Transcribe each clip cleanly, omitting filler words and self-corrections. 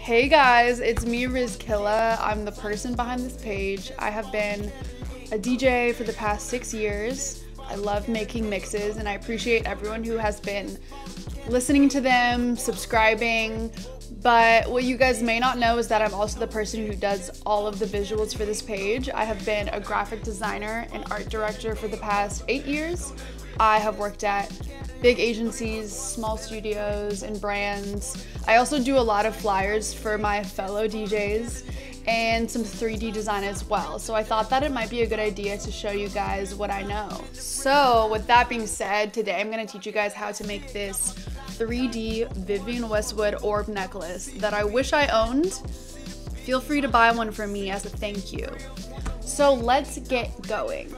Hey guys, it's me, Rizkilla. I'm the person behind this page. I have been a DJ for the past 6 years. I love making mixes and I appreciate everyone who has been listening to them, subscribing. But what you guys may not know is that I'm also the person who does all of the visuals for this page. I have been a graphic designer and art director for the past 8 years. I have worked at big agencies, small studios, and brands. I also do a lot of flyers for my fellow DJs and some 3D design as well. So I thought that it might be a good idea to show you guys what I know. So with that being said, today I'm gonna teach you guys how to make this 3D Vivienne Westwood orb necklace that I wish I owned. Feel free to buy one from me as a thank you. So let's get going.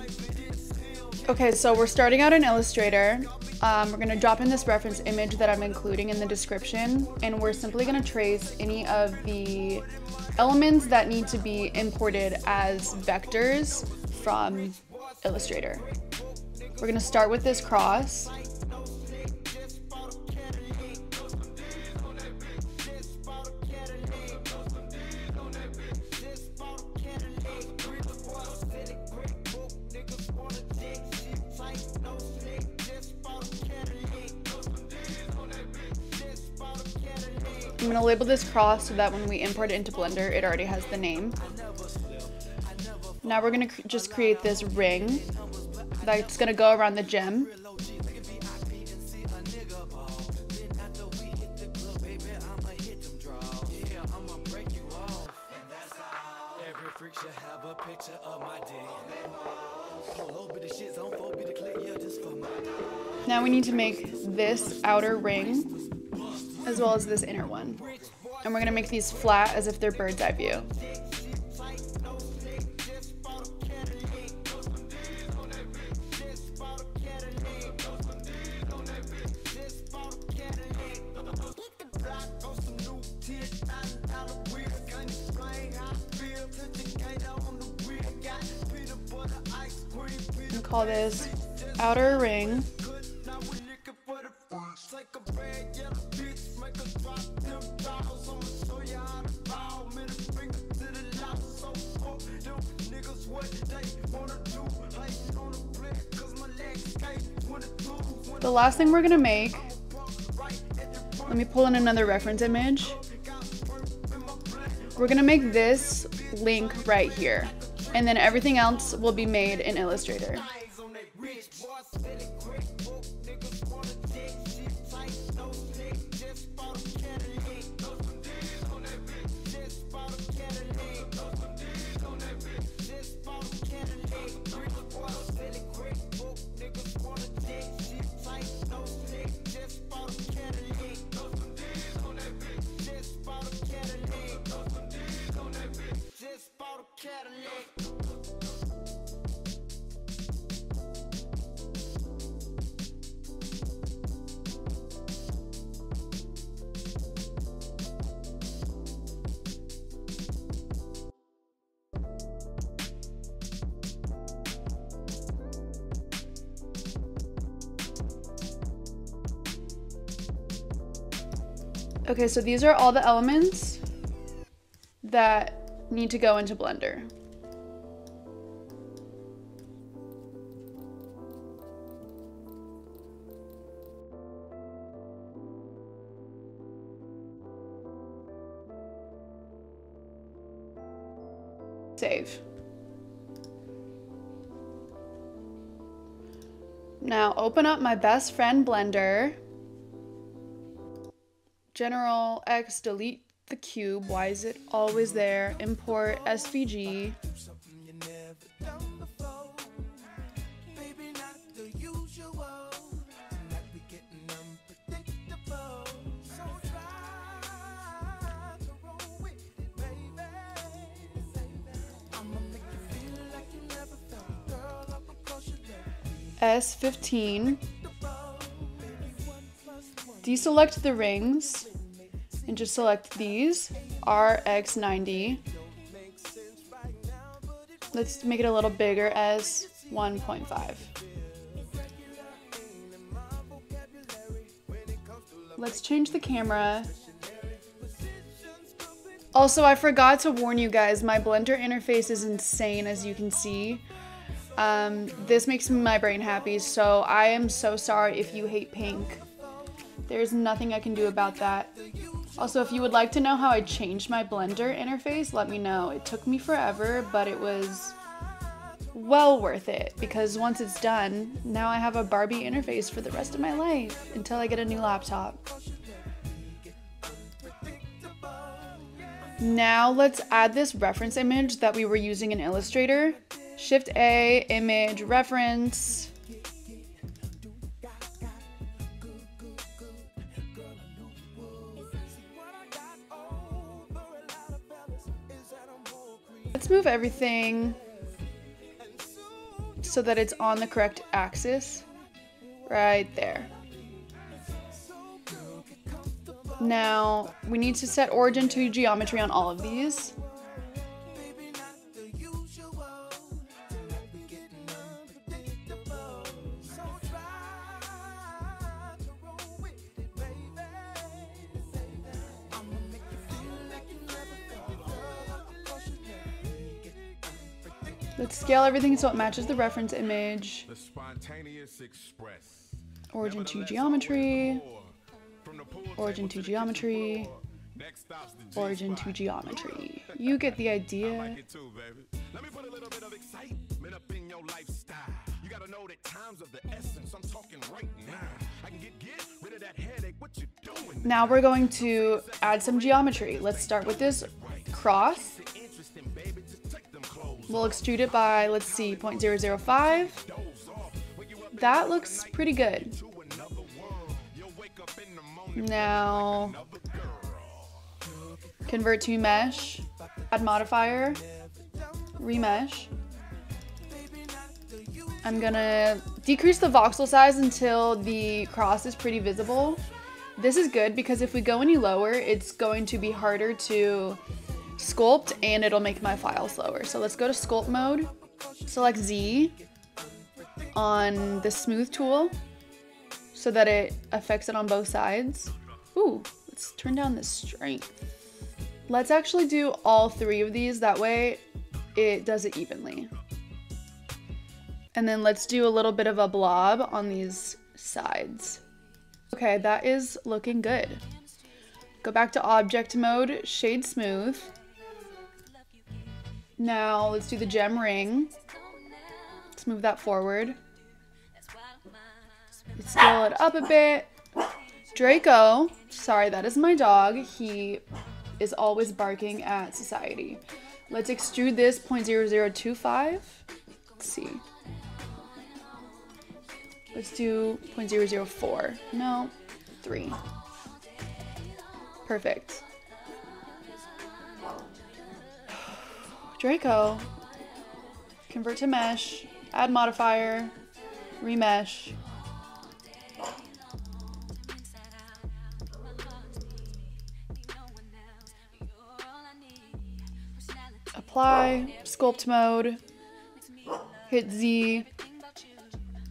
Okay, so we're starting out in Illustrator. We're gonna drop in this reference image that I'm including in the description, and we're simply gonna trace any of the elements that need to be imported as vectors from Illustrator. We're gonna start with this cross. I'm gonna label this cross so that when we import it into Blender, it already has the name. Now we're gonna just create this ring that's gonna go around the gem. Now we need to make this outer ring as well as this inner one. And we're gonna make these flat as if they're bird's eye view. And call this outer ring. The last thing we're gonna make, let me pull in another reference image. We're gonna make this link right here, and then everything else will be made in Illustrator. Okay, so these are all the elements that need to go into Blender. Save. Now open up my best friend Blender. General X, delete the cube. Why is it always there? Import SVG. S15. Deselect the rings and just select these, RX90. Let's make it a little bigger, as 1.5. Let's change the camera Also, I forgot to warn you guys, my Blender interface is insane, as you can see. This makes my brain happy, so I am so sorry if you hate pink. There's nothing I can do about that. Also, if you would like to know how I changed my Blender interface, let me know. It took me forever, but it was well worth it, because once it's done, now I have a Barbie interface for the rest of my life until I get a new laptop. Now let's add this reference image that we were using in Illustrator. Shift A, image, reference. Let's move everything so that it's on the correct axis. Right there. Now, we need to set origin to geometry on all of these. Let's scale everything so it matches the reference image. Origin to geometry. Origin to geometry. Origin to geometry. You get the idea. Now we're going to add some geometry. Let's start with this cross. We'll extrude it by, let's see, 0.005. That looks pretty good. Now, convert to mesh, add modifier, remesh. I'm gonna decrease the voxel size until the cross is pretty visible. This is good because if we go any lower, it's going to be harder to sculpt and it'll make my file slower. So let's go to sculpt mode, select Z on the smooth tool so that it affects it on both sides. Ooh, let's turn down the strength. Let's actually do all three of these, that way it does it evenly. And then let's do a little bit of a blob on these sides. Okay, that is looking good. Go back to object mode, shade smooth. Now let's do the gem ring. Let's move that forward. Let's scale it up a bit. Draco, sorry, that is my dog. He is always barking at society. Let's extrude this 0.0025. Let's see. Let's do 0.004. No, 3. Perfect. Draco, convert to mesh, add modifier, remesh. Apply, sculpt mode, hit Z,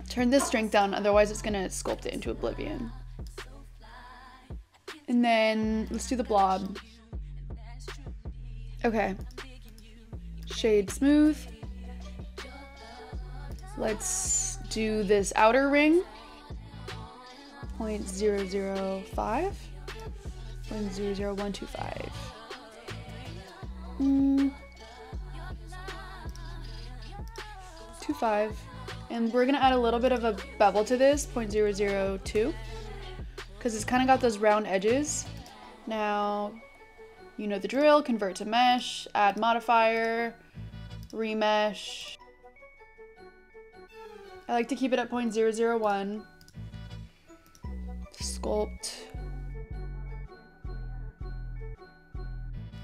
turn this strength down, otherwise it's gonna sculpt it into oblivion. And then let's do the blob. Okay. Shade smooth. Let's do this outer ring. 0.005. 0.00125. 2.5. And we're gonna add a little bit of a bevel to this, 0.002. Because it's kind of got those round edges. Now, you know the drill, convert to mesh, add modifier, remesh. I like to keep it at 0.001. Sculpt.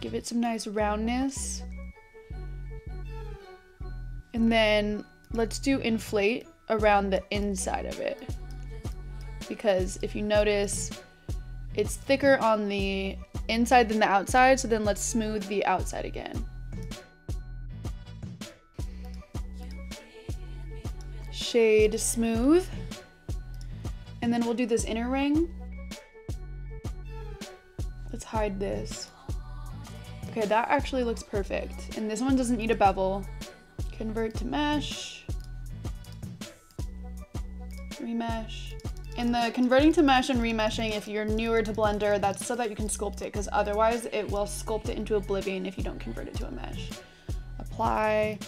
Give it some nice roundness. And then let's do inflate around the inside of it. Because if you notice, it's thicker on the inside than the outside, so then let's smooth the outside again. Shade smooth. And then we'll do this inner ring. Let's hide this. Okay, that actually looks perfect. And this one doesn't need a bevel. Convert to mesh. Remesh. In the converting to mesh and remeshing, if you're newer to Blender, that's so that you can sculpt it, because otherwise it will sculpt it into oblivion if you don't convert it to a mesh. Apply,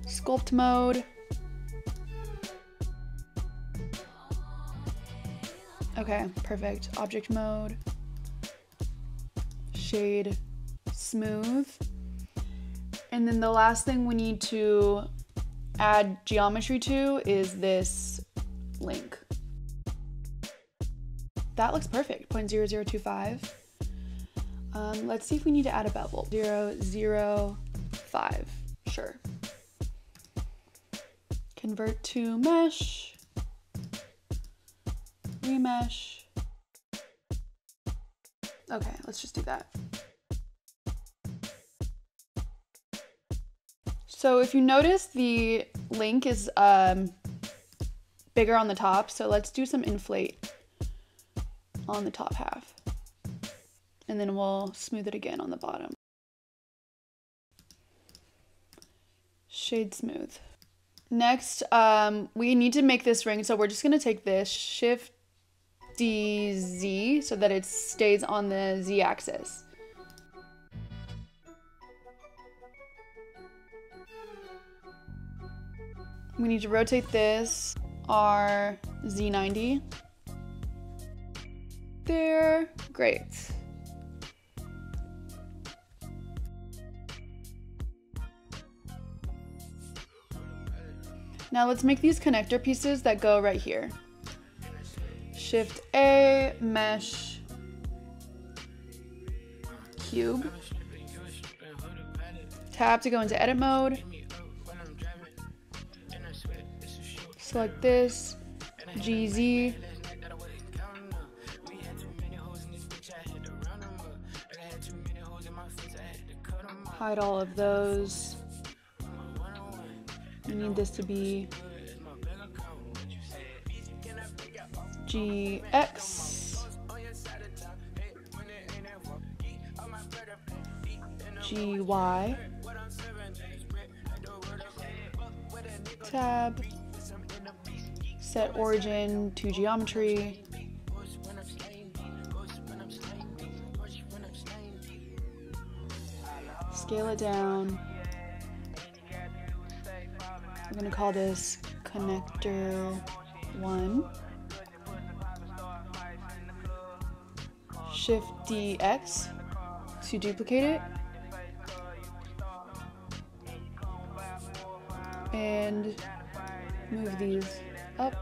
sculpt mode. Okay, perfect. Object mode. Shade, smooth. And then the last thing we need to add geometry to is this link. That looks perfect, 0.0025. Let's see if we need to add a bevel. 0.05, sure. Convert to mesh, remesh. Okay, let's just do that. So if you notice, the link is bigger on the top, so let's do some inflate on the top half. And then we'll smooth it again on the bottom. Shade smooth. Next, we need to make this ring, so we're just gonna take this, Shift DZ, so that it stays on the Z axis. We need to rotate this RZ90. There, great. Now let's make these connector pieces that go right here. Shift A, mesh, cube. Tab to go into edit mode. Select this, GZ. Hide all of those. We need this to be GX, GY, tab, set origin to geometry, scale it down. We're gonna call this connector 1. Shift DX to duplicate it. And move these up.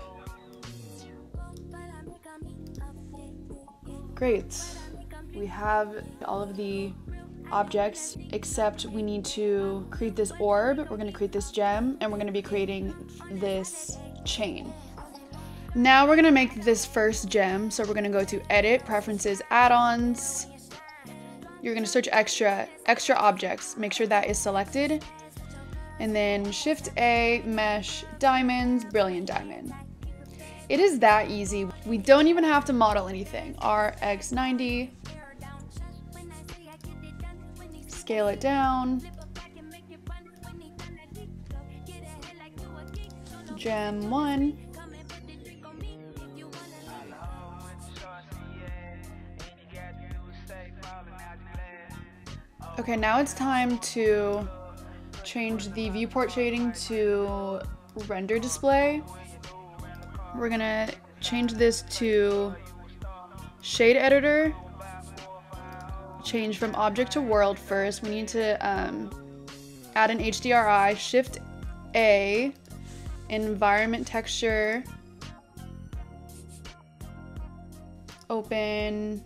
Great. We have all of the objects, except we need to create this orb. We're going to create this gem, and we're going to be creating this chain. Now we're going to make this first gem. So we're going to go to edit, preferences, add-ons. You're going to search extra objects. Make sure that is selected. And then Shift A, mesh, diamonds, brilliant diamond. It is that easy. We don't even have to model anything. RX90. Scale it down. Gem 1. Okay, now it's time to change the viewport shading to render display. We're gonna change this to shade editor. Change from object to world first. We need to add an HDRI, Shift A, environment texture, open.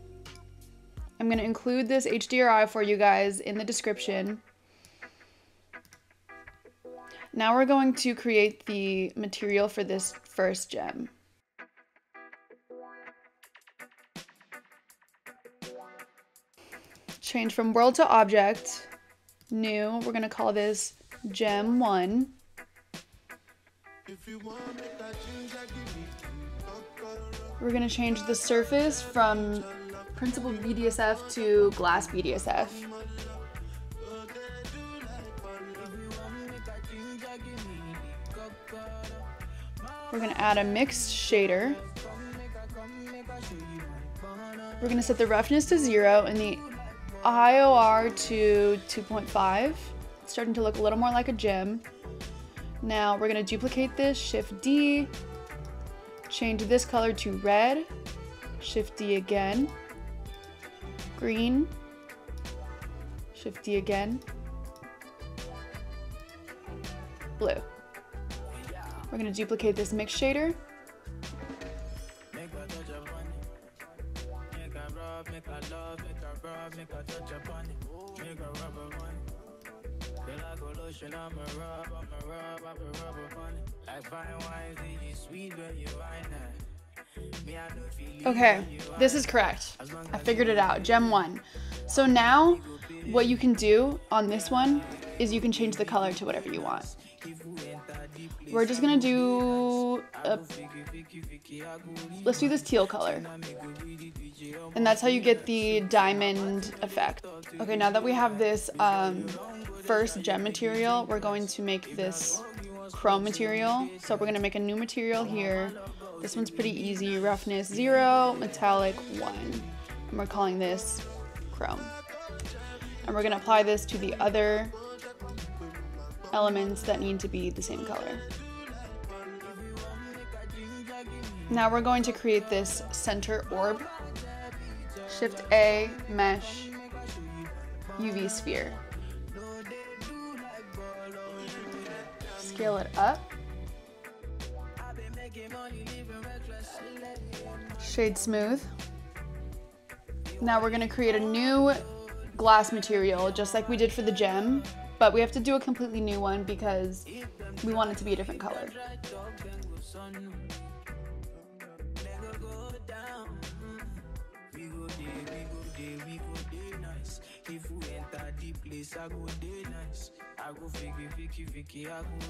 I'm gonna include this HDRI for you guys in the description. Now we're going to create the material for this first gem. Change from world to object, new. We're gonna call this gem 1. We're gonna change the surface from principled BDSF to glass BDSF. We're gonna add a mixed shader. We're gonna set the roughness to 0 and the IOR to 2.5. It's starting to look a little more like a gem. Now we're gonna duplicate this, Shift D, change this color to red, Shift D again, green, Shift D again, blue. We're gonna duplicate this mix shader. Okay, this is correct. I figured it out, gem 1. So now what you can do on this one is you can change the color to whatever you want. We're just gonna do let's do this teal color. And that's how you get the diamond effect. Okay, now that we have this first gem material, we're going to make this chrome material. So we're gonna make a new material here. This one's pretty easy, roughness 0, metallic 1. And we're calling this chrome. And we're gonna apply this to the other elements that need to be the same color. Now we're going to create this center orb. Shift A, mesh, UV sphere. Scale it up. Shade smooth. Now we're gonna create a new glass material, just like we did for the gem, but we have to do a completely new one because we want it to be a different color.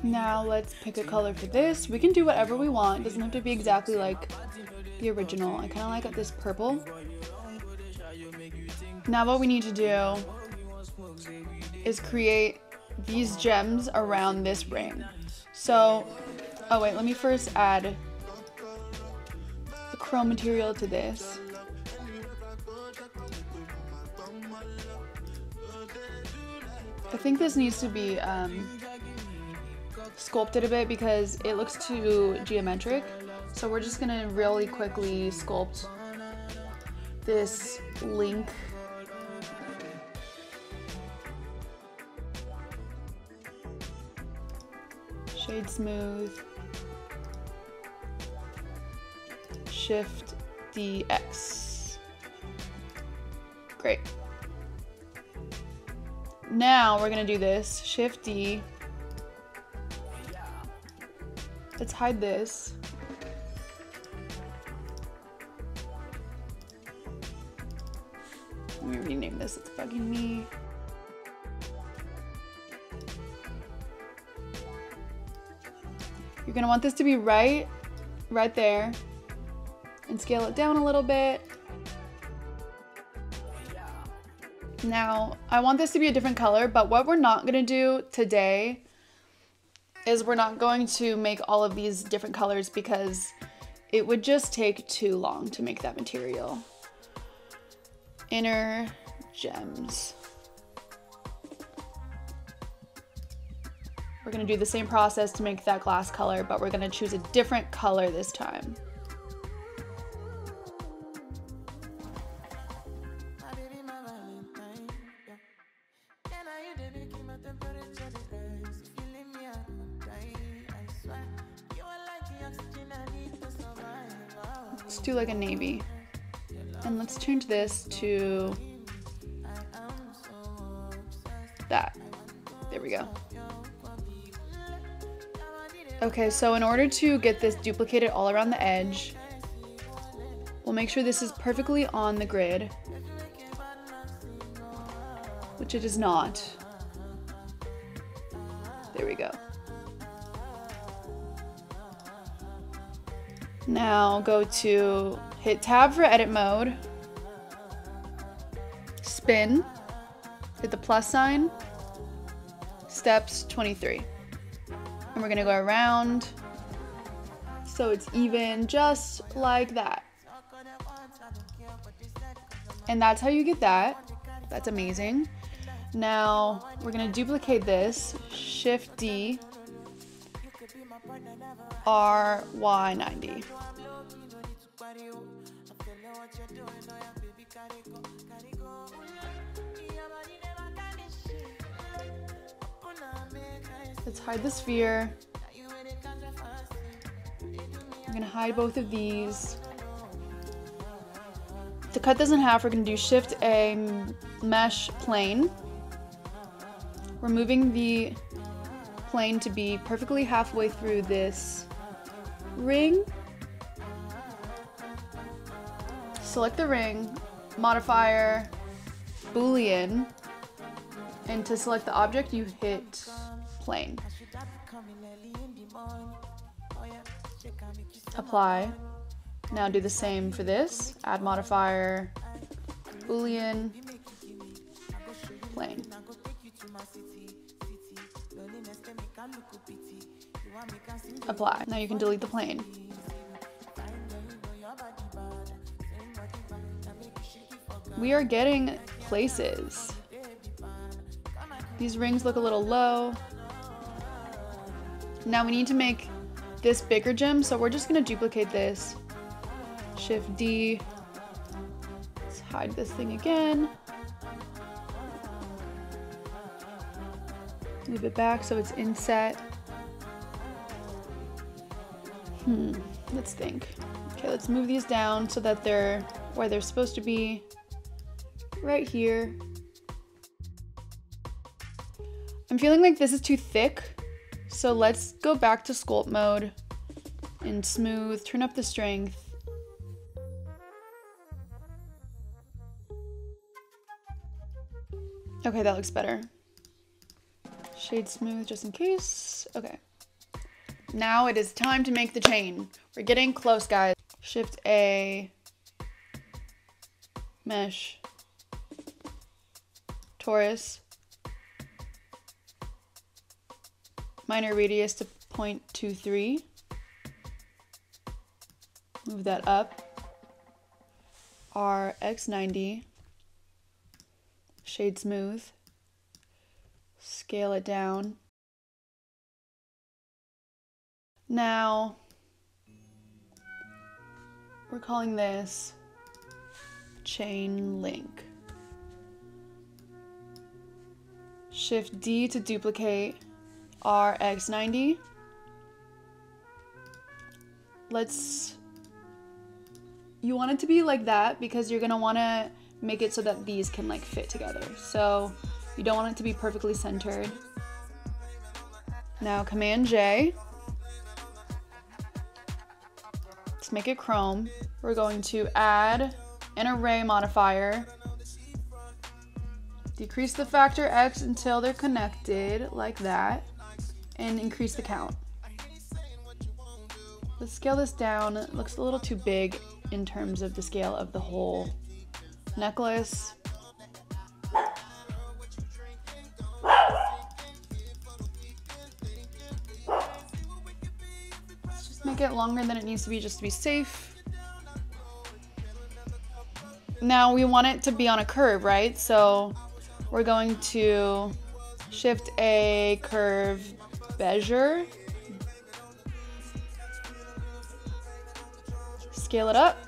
Now let's pick a color for this. We can do whatever we want. It doesn't have to be exactly like the original. I kind of like this purple. Now what we need to do is create these gems around this ring. So, oh wait, let me first add the chrome material to this. I think this needs to be sculpted a bit because it looks too geometric. So we're just gonna really quickly sculpt this link. Shade smooth. Shift DX. Great. Now we're gonna do this. Shift D. Let's hide this. Let me rename this, it's bugging me. You're gonna want this to be right there, and scale it down a little bit. Now, I want this to be a different color, but what we're not gonna do today is we're not going to make all of these different colors because it would just take too long to make that material. Inner gems. We're gonna do the same process to make that glass color, but we're gonna choose a different color this time. Let's do like a navy. And let's change this to that. There we go. Okay, so in order to get this duplicated all around the edge, we'll make sure this is perfectly on the grid, which it is not. There we go. Now go to hit tab for edit mode, spin, hit the plus sign, steps 23. And we're gonna go around so it's even, just like that. And that's how you get that. That's amazing. Now we're gonna duplicate this, Shift D, RY90. Let's hide the sphere. We're gonna hide both of these. To cut this in half, we're gonna do Shift A, mesh plane. We're moving the plane to be perfectly halfway through this ring. Select the ring, modifier, Boolean, and to select the object, you hit plane. Apply. Now do the same for this, add modifier, Boolean, plane. Apply. Now you can delete the plane. We are getting places. These rings look a little low. Now we need to make this bigger gem, so we're just gonna duplicate this. Shift D. Let's hide this thing again. Move it back so it's inset. Let's think. Okay, let's move these down so that they're where they're supposed to be. Right here. I'm feeling like this is too thick, so let's go back to sculpt mode and smooth, turn up the strength. Okay, that looks better. Shade smooth just in case. Okay. Now it is time to make the chain. We're getting close, guys. Shift A, mesh, torus, minor radius to 0.23. Move that up. RX90, shade smooth, scale it down. Now, we're calling this chain link. Shift D to duplicate RX90. You want it to be like that because you're gonna wanna make it so that these can like fit together. So you don't want it to be perfectly centered. Now Command J. Let's make it chrome. We're going to add an array modifier. Decrease the factor X until they're connected, like that, and increase the count. Let's scale this down. It looks a little too big in terms of the scale of the whole necklace. Let's just make it longer than it needs to be just to be safe. Now we want it to be on a curve, right? So we're going to Shift A, curve, bezier. Scale it up.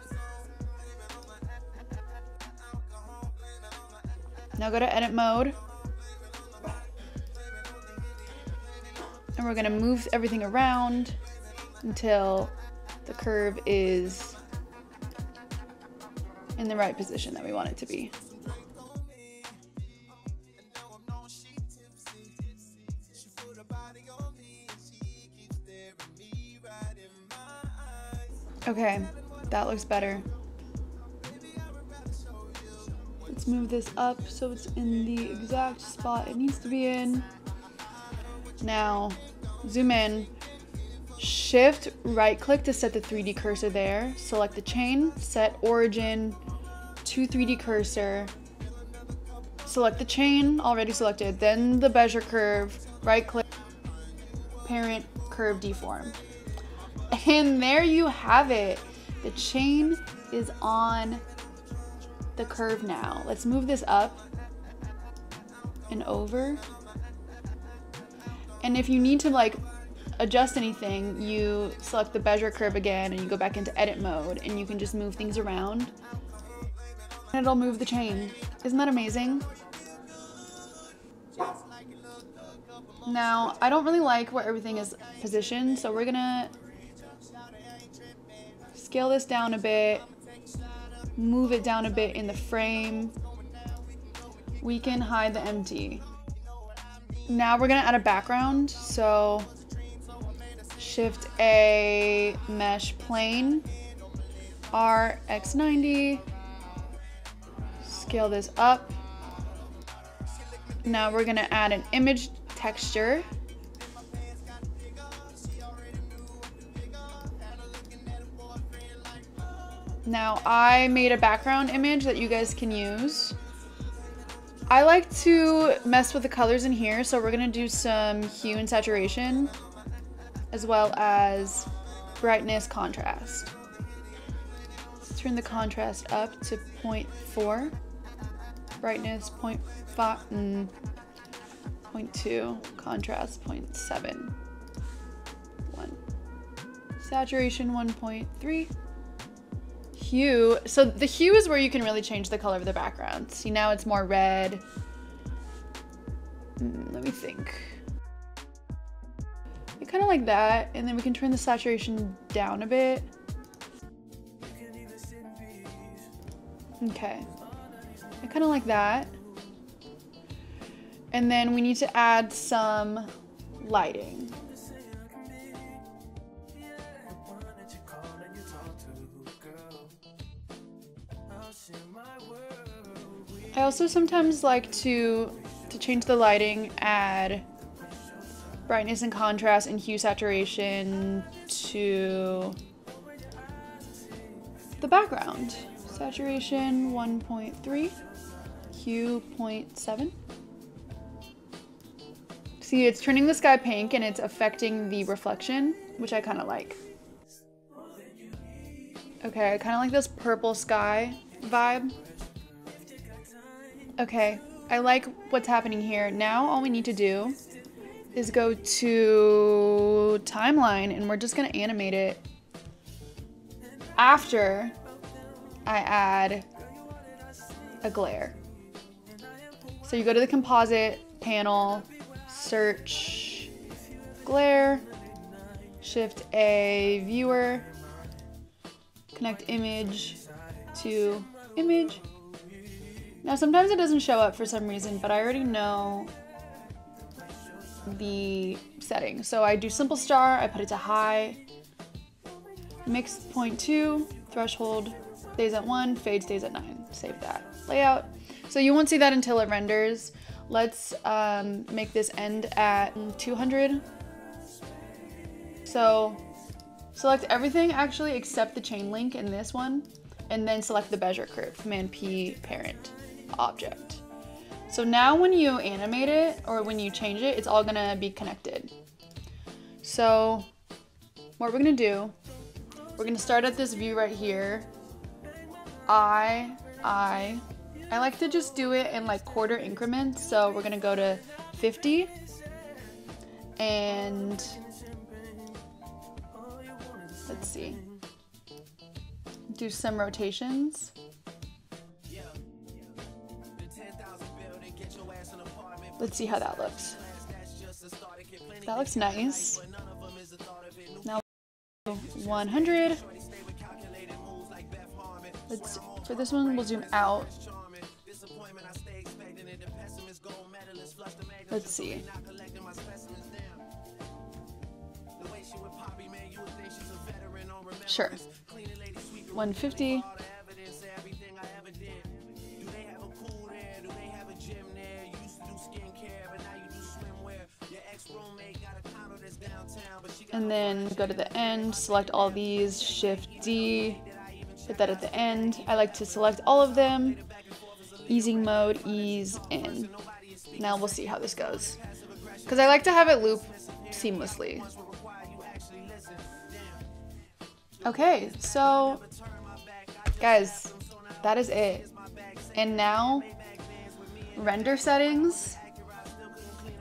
Now go to edit mode. And we're gonna move everything around until the curve is in the right position that we want it to be. Okay, that looks better. Let's move this up so it's in the exact spot it needs to be in. Now, zoom in. Shift right click to set the 3D cursor there. Select the chain, set origin to 3D cursor. Select the chain, already selected. Then the bezier curve, right click. parent, curve, deform. And there you have it. The chain is on the curve now. Let's move this up and over. And if you need to like adjust anything, you select the Bezier curve again and you go back into edit mode and you can just move things around and it'll move the chain. Isn't that amazing? Now, I don't really like where everything is positioned, so we're gonna scale this down a bit, move it down a bit in the frame. We can hide the empty. Now we're gonna add a background, so Shift A, mesh plane, RX90, scale this up. Now we're gonna add an image texture. Now I made a background image that you guys can use. I like to mess with the colors in here, so we're gonna do some hue and saturation, as well as brightness, contrast. Let's turn the contrast up to 0.4, brightness 0.5, 0.2, contrast 0.7, 1, saturation 1.3. Hue, so the hue is where you can really change the color of the background. See, now it's more red. Let me think. I kind of like that, and then we can turn the saturation down a bit. Okay, I kind of like that. And then we need to add some lighting. I also sometimes like to change the lighting, add brightness and contrast and hue saturation to the background. Saturation 1.3, hue 0.7. See, it's turning the sky pink and it's affecting the reflection, which I kind of like. Okay, I kind of like this purple sky vibe. Okay, I like what's happening here. Now all we need to do is go to timeline and we're just gonna animate it after I add a glare. So you go to the composite panel, search glare, Shift A viewer, connect image to image. Now sometimes it doesn't show up for some reason, but I already know the setting. So I do simple star, I put it to high, mix 0.2, threshold stays at 1, fade stays at 9. Save that. Layout. So you won't see that until it renders. Let's make this end at 200. So select everything actually except the chain link in this one, and then select the Bezier curve, Command P, parent, object. So now when you animate it or when you change it, it's all gonna be connected. So what we're gonna do, we're gonna start at this view right here. I like to just do it in like quarter increments. So we're gonna go to 50 and let's see, do some rotations. Let's see how that looks. That looks nice. Now 100. For this one, we'll zoom out. Let's see. Sure. 150. And then go to the end, select all these, Shift D, put that at the end. I like to select all of them, easing mode, ease in. Now we'll see how this goes. Because I like to have it loop seamlessly. Okay, so guys, that is it. And now, render settings.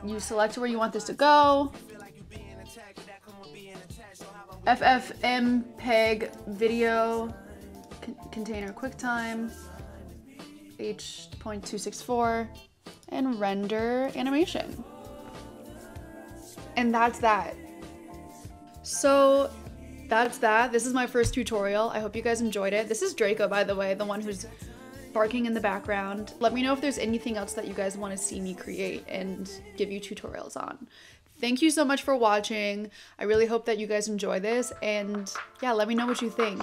You select where you want this to go. FFmpeg video container QuickTime H.264 and render animation. And that's that. So that's that. This is my first tutorial. I hope you guys enjoyed it. This is Draco, by the way, the one who's barking in the background. Let me know if there's anything else that you guys want to see me create and give you tutorials on. Thank you so much for watching. I really hope that you guys enjoy this, and yeah, let me know what you think.